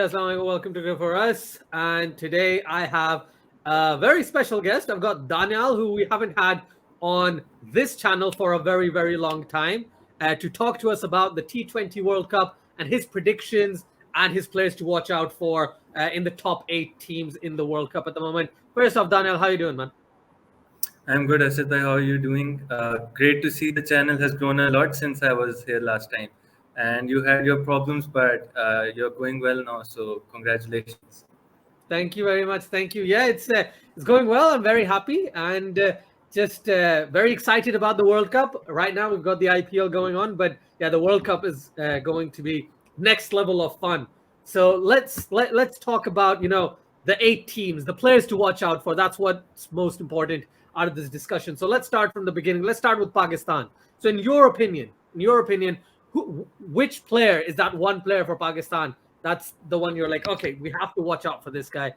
Assalamu alaikum. Welcome to Good For Us. And today I have a very special guest. I've got Daniyal, who we haven't had on this channel for a very, very long time, to talk to us about the T20 World Cup and his predictions and his players to watch out for in the top 8 teams in the World Cup at the moment. First off, Daniyal, how are you doing, man? I'm good, Asad bhai. How are you doing? Great to see the channel has grown a lot since I was here last time. And you had your problems, but you're going well now. So congratulations. Thank you very much. Thank you. Yeah, it's going well. I'm very happy and just very excited about the World Cup. Right now, we've got the IPL going on, but yeah, the World Cup is going to be next level of fun. So let's talk about the 8 teams, the players to watch out for. That's what's most important out of this discussion. So let's start from the beginning. Let's start with Pakistan. So in your opinion, which player is that one player for Pakistan? That's the one you're like, okay, we have to watch out for this guy.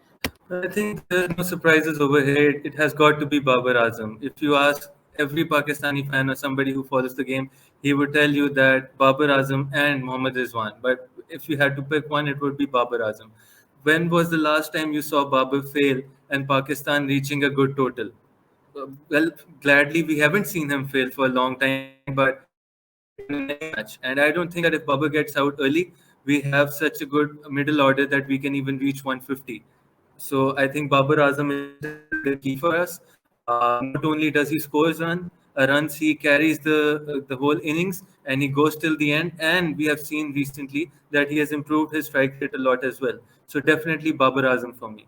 I think there's no surprises over here. It has got to be Babar Azam. If you ask every Pakistani fan or somebody who follows the game, he would tell you that Babar Azam and Mohammad Rizwan. But if you had to pick one, it would be Babar Azam. When was the last time you saw Babar fail and Pakistan reaching a good total? Well, gladly, we haven't seen him fail for a long time, but match. And I don't think that if Babar gets out early, we have such a good middle order that we can even reach 150. So I think Babar Azam is the key for us. Not only does he score runs, he carries the whole innings and he goes till the end. And we have seen recently that he has improved his strike rate a lot as well. So definitely Babar Azam for me.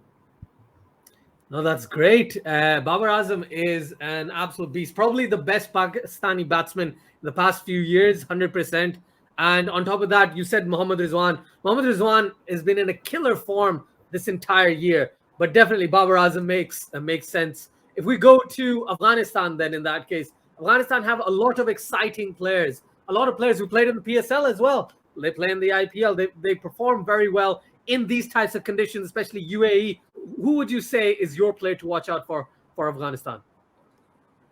No, that's great. Babar Azam is an absolute beast. Probably the best Pakistani batsman in the past few years, 100%. And on top of that, you said Mohammad Rizwan. Mohammad Rizwan has been in a killer form this entire year. But definitely Babar Azam makes sense. If we go to Afghanistan, then in that case, Afghanistan have a lot of exciting players. A lot of players who played in the PSL as well. They play in the IPL. They perform very well in these types of conditions, especially UAE. Who would you say is your player to watch out for Afghanistan?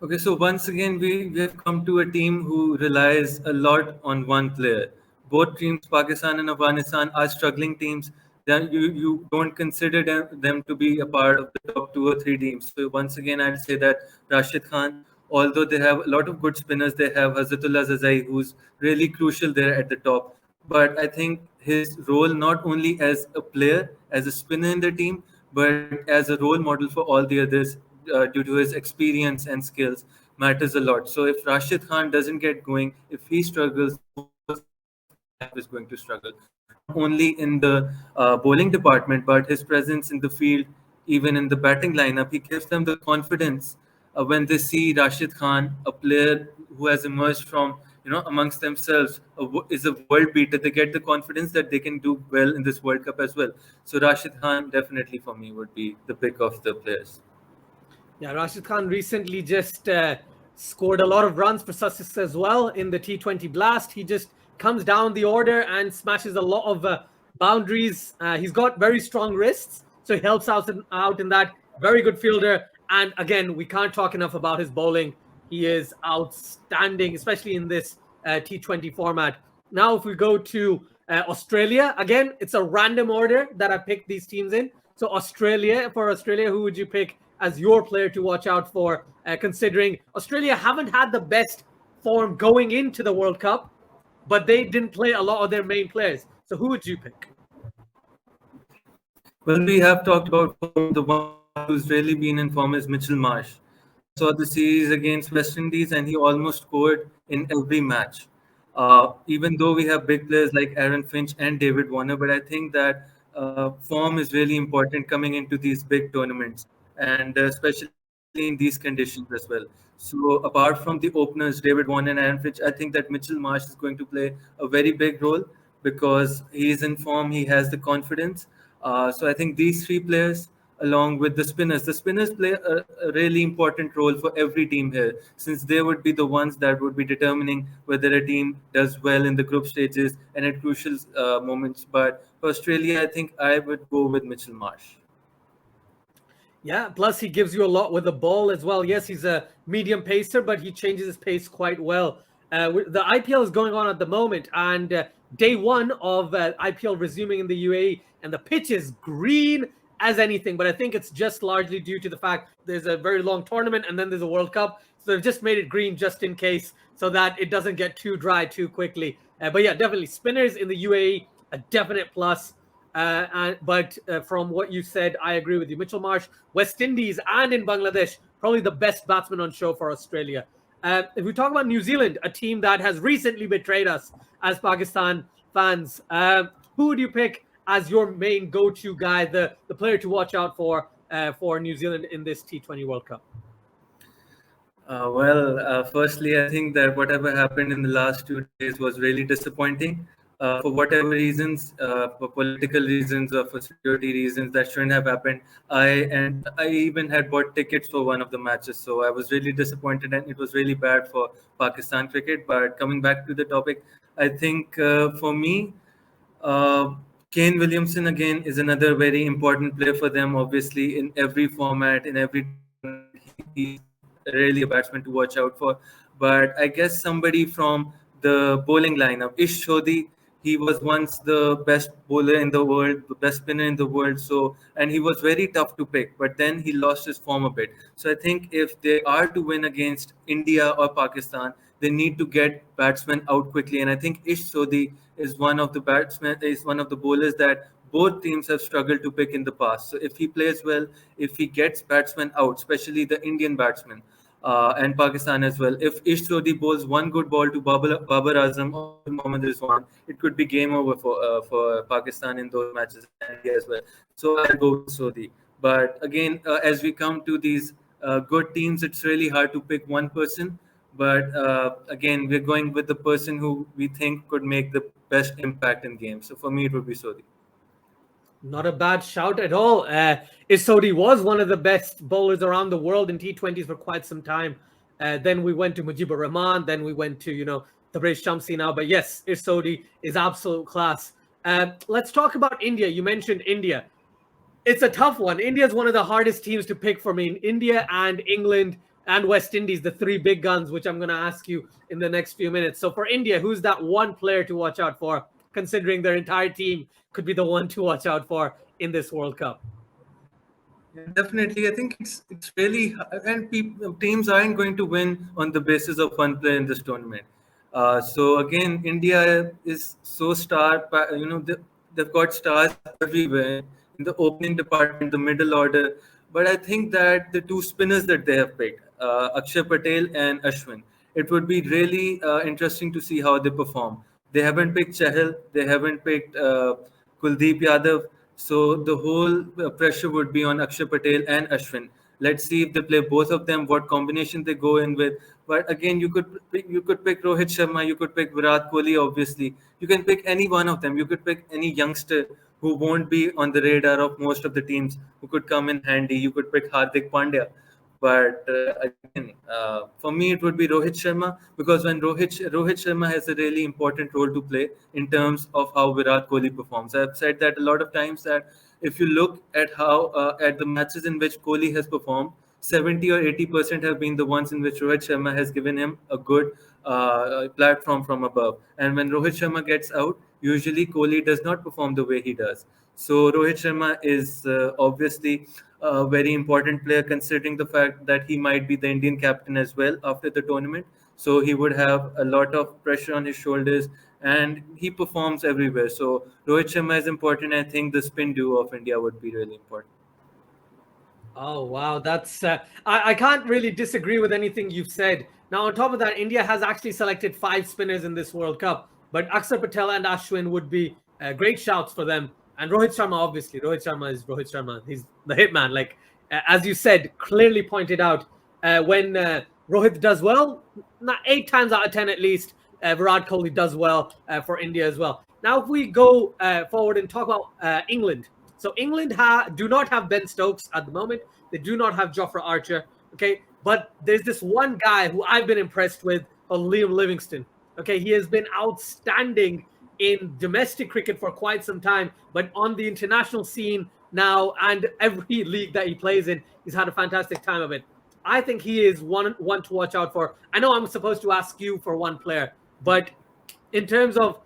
Okay, so once again, we have come to a team who relies a lot on one player. Both teams, Pakistan and Afghanistan, are struggling teams. You don't consider them to be a part of the top 2 or 3 teams. So once again, I'd say that Rashid Khan, although they have a lot of good spinners, they have Hazratullah Zazai, who's really crucial there at the top. But I think his role not only as a player, as a spinner in the team, but as a role model for all the others, due to his experience and skills, matters a lot. So if Rashid Khan doesn't get going, if he struggles, is going to struggle. Not only in the bowling department, but his presence in the field, even in the batting lineup, he gives them the confidence when they see Rashid Khan, a player who has emerged from amongst themselves, is a world beater. They get the confidence that they can do well in this World Cup as well. So Rashid Khan definitely for me would be the pick of the players. Yeah, Rashid Khan recently just scored a lot of runs for Sussex as well in the T20 Blast. He just comes down the order and smashes a lot of boundaries. He's got very strong wrists, so he helps out in that. Very good fielder. And again, we can't talk enough about his bowling. He is outstanding, especially in this T20 format. Now, if we go to Australia, again, it's a random order that I picked these teams in. So for Australia, who would you pick as your player to watch out for, considering Australia haven't had the best form going into the World Cup, but they didn't play a lot of their main players. So who would you pick? Well, we have talked about the one who's really been in form is Mitchell Marsh. Saw the series against West Indies and he almost scored in every match. Even though we have big players like Aaron Finch and David Warner, but I think that form is really important coming into these big tournaments, and especially in these conditions as well. So apart from the openers, David Warner and Aaron Finch, I think that Mitchell Marsh is going to play a very big role because he is in form, he has the confidence. So I think these 3 players, along with the spinners play a really important role for every team here, since they would be the ones that would be determining whether a team does well in the group stages and at crucial moments. But for Australia, I think I would go with Mitchell Marsh. Yeah, plus he gives you a lot with the ball as well. Yes, he's a medium pacer, but he changes his pace quite well. The IPL is going on at the moment, and day one of IPL resuming in the UAE, and the pitch is green as anything. But I think it's just largely due to the fact there's a very long tournament and then there's a World Cup. So they've just made it green just in case so that it doesn't get too dry too quickly. But yeah, definitely spinners in the UAE, a definite plus. But from what you said, I agree with you. Mitchell Marsh, West Indies, and in Bangladesh, probably the best batsman on show for Australia. If we talk about New Zealand, a team that has recently betrayed us as Pakistan fans, who would you pick as your main go-to guy, the player to watch out for New Zealand in this T20 World Cup? Firstly, I think that whatever happened in the last 2 days was really disappointing. For whatever reasons, for political reasons or for security reasons, that shouldn't have happened. I even had bought tickets for one of the matches, so I was really disappointed, and it was really bad for Pakistan cricket. But coming back to the topic, I think for me, uh, Kane Williamson again is another very important player for them. Obviously, in every format, in every tournament, he's really a batsman to watch out for. But I guess somebody from the bowling lineup, Ish Shodhi, he was once the best bowler in the world, the best spinner in the world. So, and he was very tough to pick, but then he lost his form a bit. So I think if they are to win against India or Pakistan, they need to get batsmen out quickly. And I think Ish Sodhi is one of the batsmen, is one of the bowlers that both teams have struggled to pick in the past. So if he plays well, if he gets batsmen out, especially the Indian batsmen, and Pakistan as well. If Ish Sodhi bowls one good ball to Babar Azam or to Mohammad Rizwan, it could be game over for Pakistan in those matches and India as well. So I'll go with Sodhi. But again, as we come to these good teams, it's really hard to pick one person. But again, we're going with the person who we think could make the best impact in games. So for me, it would be Sodhi. Not a bad shout at all. Isodi was one of the best bowlers around the world in T20s for quite some time. Then we went to Mujibur Rahman. Then we went to, Tabriz Shamsi now. But yes, Isodi is absolute class. Let's talk about India. You mentioned India. It's a tough one. India is one of the hardest teams to pick for me. India and England and West Indies, the three big guns, which I'm going to ask you in the next few minutes. So for India, who's that one player to watch out for, considering their entire team could be the one to watch out for in this World Cup? Yeah, definitely, I think it's really, and teams aren't going to win on the basis of one player in this tournament. So again, India is so star. They've got stars everywhere in the opening department, the middle order. But I think that the two spinners that they have picked, Akshay Patel and Ashwin, it would be really interesting to see how they perform. They haven't picked Chahal, they haven't picked Kuldeep Yadav. So the whole pressure would be on Akshay Patel and Ashwin. Let's see if they play both of them, what combination they go in with. But again, you could pick Rohit Sharma, you could pick Virat Kohli. Obviously, you can pick any one of them. You could pick any youngster who won't be on the radar of most of the teams, who could come in handy. You could pick Hardik Pandya. But again, for me, it would be Rohit Sharma, because when Rohit Sharma has a really important role to play in terms of how Virat Kohli performs. I've said that a lot of times, that if you look at how at the matches in which Kohli has performed, 70 or 80% have been the ones in which Rohit Sharma has given him a good platform from above. And when Rohit Sharma gets out, usually Kohli does not perform the way he does. So Rohit Sharma is obviously a very important player, considering the fact that he might be the Indian captain as well after the tournament. So he would have a lot of pressure on his shoulders, and he performs everywhere. So Rohit Sharma is important. I think the spin duo of India would be really important. Oh, wow. That's I can't really disagree with anything you've said. Now, on top of that, India has actually selected 5 spinners in this World Cup, but Akshar Patel and Ashwin would be great shouts for them. And Rohit Sharma, obviously. Rohit Sharma is Rohit Sharma. He's the hitman. Like, as you said, clearly pointed out, when Rohit does well, 8 times out of 10 at least, Virat Kohli does well for India as well. Now, if we go forward and talk about England. So England do not have Ben Stokes at the moment. They do not have Jofra Archer. Okay, but there's this one guy who I've been impressed with, Liam Livingston. Okay, he has been outstanding in domestic cricket for quite some time, but on the international scene now and every league that he plays in, he's had a fantastic time of it. I think he is one to watch out for. I know I'm supposed to ask you for one player, but in terms of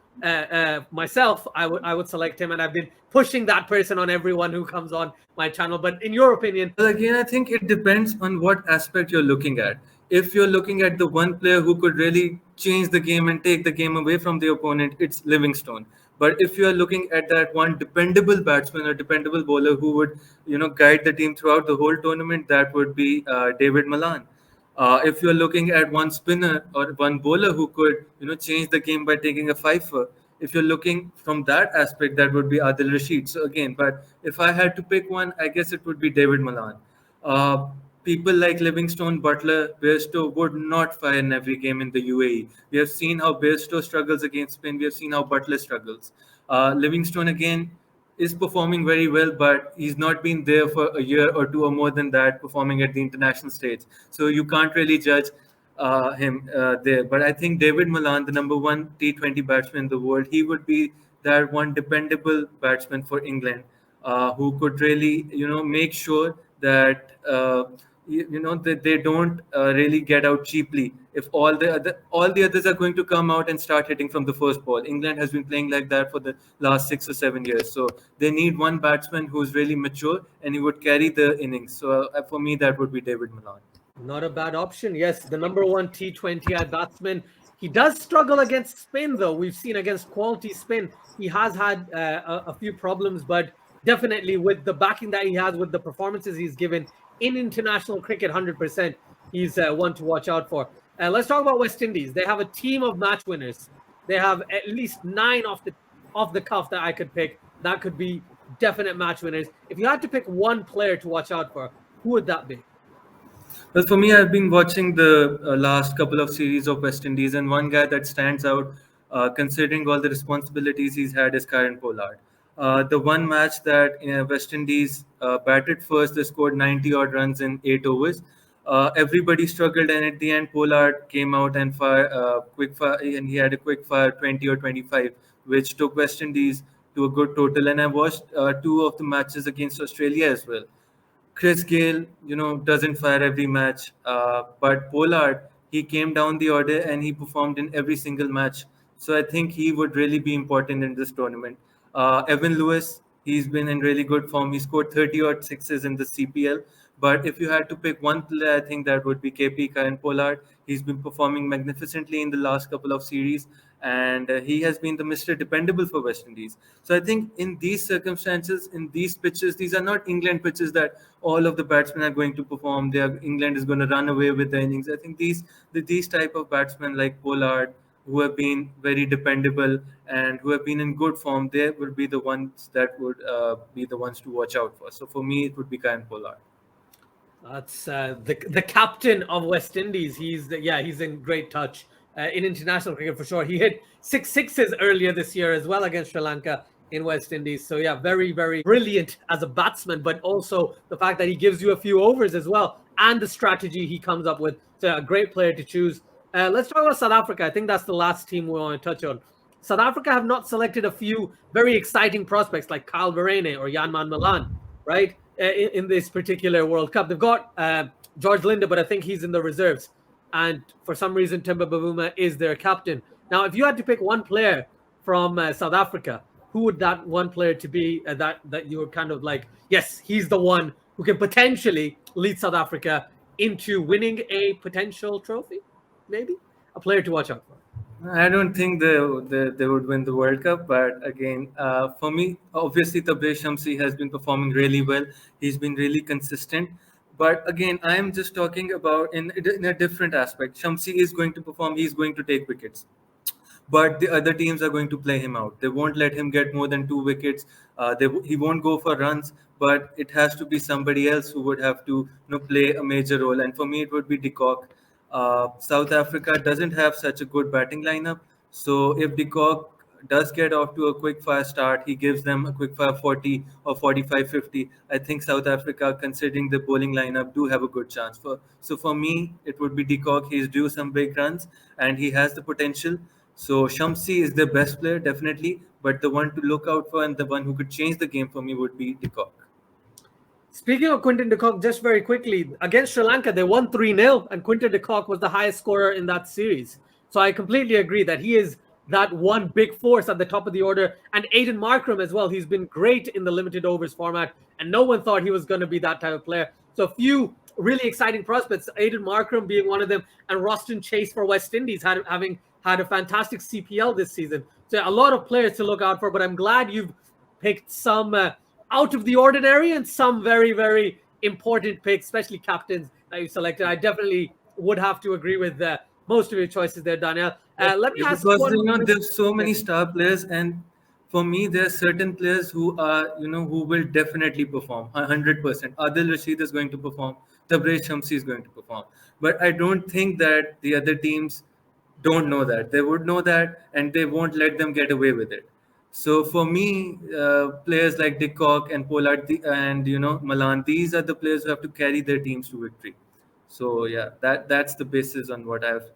myself, I would select him, and I've been pushing that person on everyone who comes on my channel. But in your opinion, Well, again, I think it depends on what aspect you're looking at. If you're looking at the one player who could really change the game and take the game away from the opponent, it's Livingstone. But if you are looking at that one dependable batsman or dependable bowler who would, guide the team throughout the whole tournament, that would be David Malan. If you're looking at one spinner or one bowler who could, change the game by taking a fifer, if you're looking from that aspect, that would be Adil Rashid. So again, but if I had to pick one, I guess it would be David Malan. Uh, People like Livingstone, Butler, Bairstow would not fire in every game in the UAE. We have seen how Bairstow struggles against spin. We have seen how Butler struggles. Livingstone again is performing very well, but he's not been there for a year or two or more than that, performing at the international stage. So you can't really judge him there. But I think David Malan, the number one T20 batsman in the world, he would be that one dependable batsman for England who could really, make sure that that they don't really get out cheaply. If all the others are going to come out and start hitting from the first ball, England has been playing like that for the last 6 or 7 years. So they need one batsman who's really mature and he would carry the innings. So for me, that would be David Malan. not a bad option. Yes, the number one T20I batsman. He does struggle against spin, though. We've seen against quality spin, he has had a few problems, but definitely with the backing that he has, with the performances he's given in international cricket, 100%, he's one to watch out for. Let's talk about West Indies. They have a team of match winners. They have at least 9 off the cuff that I could pick. That could be definite match winners. If you had to pick one player to watch out for, who would that be? Well, for me, I've been watching the last couple of series of West Indies, and one guy that stands out, considering all the responsibilities he's had, is Karen Pollard. The one match that West Indies batted first, they scored 90 odd runs in 8 overs. Everybody struggled, and at the end, Pollard came out and quick fire, and he had a quick fire 20 or 25, which took West Indies to a good total. And I watched 2 of the matches against Australia as well. Chris Gale, doesn't fire every match, but Pollard, he came down the order and he performed in every single match. So I think he would really be important in this tournament. Evan Lewis, he's been in really good form. He scored 30 odd sixes in the CPL. But if you had to pick one player, I think that would be KP Karen Pollard. He's been performing magnificently in the last couple of series, and he has been the Mr. Dependable for West Indies. So I think in these circumstances, in these pitches, these are not England pitches that all of the batsmen are going to perform. England is going to run away with the innings. I think these type of batsmen like Pollard, who have been very dependable and who have been in good form, they would be the ones that would be the ones to watch out for. So for me, it would be Karen Pollard. That's the captain of West Indies. He's in great touch in international cricket for sure. He hit 6 sixes earlier this year as well against Sri Lanka in West Indies. So yeah, very, very brilliant as a batsman, but also the fact that he gives you a few overs as well, and the strategy he comes up with. So a great player to choose. Let's talk about South Africa. I think that's the last team we want to touch on. South Africa have not selected a few very exciting prospects like Kyle Verreynne or Janman Malan, right? In this particular World Cup, they've got George Linda, but I think he's in the reserves. And for some reason, Timba Bavuma is their captain. Now, if you had to pick one player from South Africa, who would that one player to be that you were kind of like, yes, he's the one who can potentially lead South Africa into winning a potential trophy? Maybe a player to watch out for. I don't think they would win the World Cup, but again, for me, obviously Tabraiz Shamsi has been performing really well. He's been really consistent. But again, I am just talking about in a different aspect. Shamsi is going to perform. He's going to take wickets, but the other teams are going to play him out. They won't let him get more than 2 wickets. He won't go for runs, but it has to be somebody else who would have to play a major role. And for me, it would be De Kock. South Africa doesn't have such a good batting lineup. So if De Kock does get off to a quick fire start, he gives them a quick fire 40 or 45 50. I think South Africa, considering the bowling lineup, do have a good chance. For me, it would be De Kock. He's due some big runs and he has the potential. So Shamsi is the best player, definitely. But the one to look out for and the one who could change the game for me would be De Kock. Speaking of Quinton de Kock, just very quickly, against Sri Lanka, they won 3-0, and Quinton de Kock was the highest scorer in that series. So I completely agree that he is that one big force at the top of the order. And Aiden Markram as well. He's been great in the limited overs format, and no one thought he was going to be that type of player. So a few really exciting prospects, Aiden Markram being one of them, and Roston Chase for West Indies, having had a fantastic CPL this season. So a lot of players to look out for, but I'm glad you've picked some out of the ordinary and some very, very important picks, especially captains that you selected. I definitely would have to agree with most of your choices there, Daniyal. Let me ask Because one. there's so many star players, and for me there are certain players who are who will definitely perform 100%. Adil Rashid is going to perform, Tabraiz Shamsi is going to perform, but I don't think that the other teams don't know that. They would know that, and they won't let them get away with it. So for me, players like De Kock and Pollard and Malan, these are the players who have to carry their teams to victory. So yeah, that's the basis on what I've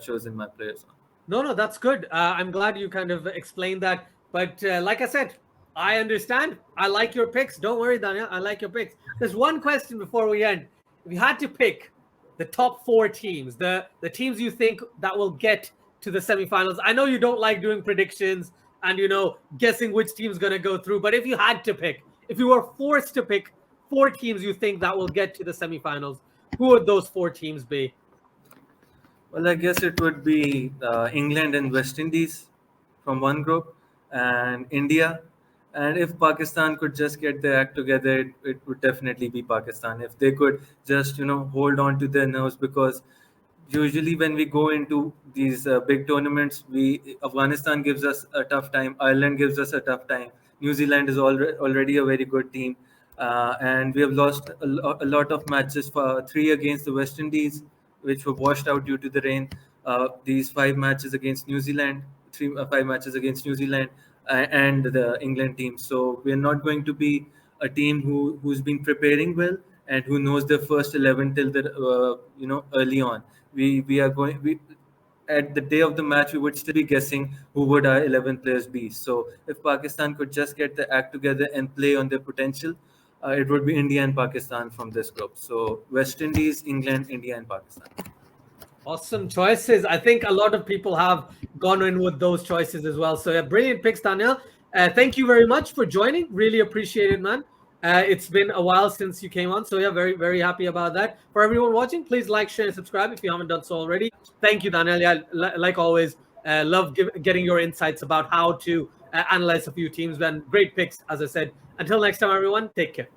chosen my players on. No, that's good. I'm glad you kind of explained that. But like I said, I understand. I like your picks. Don't worry, Daniel. I like your picks. There's one question before we end. If you had to pick the top four teams, the teams you think that will get to the semifinals, I know you don't like doing predictions and guessing which team's going to go through. But if you had to pick, if you were forced to pick four teams you think that will get to the semifinals, who would those four teams be? Well, I guess it would be England and West Indies from one group, and India. And if Pakistan could just get their act together, it would definitely be Pakistan. If they could just, hold on to their nerves, because usually when we go into these big tournaments, Afghanistan gives us a tough time, Ireland gives us a tough time, New Zealand is already a very good team, and we have lost a lot of matches, for three against the West Indies, which were washed out due to the rain. These five matches against New Zealand, five matches against New Zealand, and the England team. So we are not going to be a team who's been preparing well and who knows their first 11 till the early on. We are going we At the day of the match we would still be guessing who would our 11 players be. So if Pakistan could just get the act together and play on their potential, it would be India and Pakistan from this group. So West Indies, England, India, and Pakistan. Awesome choices. I think a lot of people have gone in with those choices as well. So yeah, brilliant picks, Daniel. Thank you very much for joining. Really appreciate it, man. It's been a while since you came on. So yeah, very, very happy about that. For everyone watching, please like, share, and subscribe if you haven't done so already. Thank you, Daniel. Yeah, like always, love getting your insights about how to analyze a few teams. And great picks, as I said. Until next time, everyone, take care.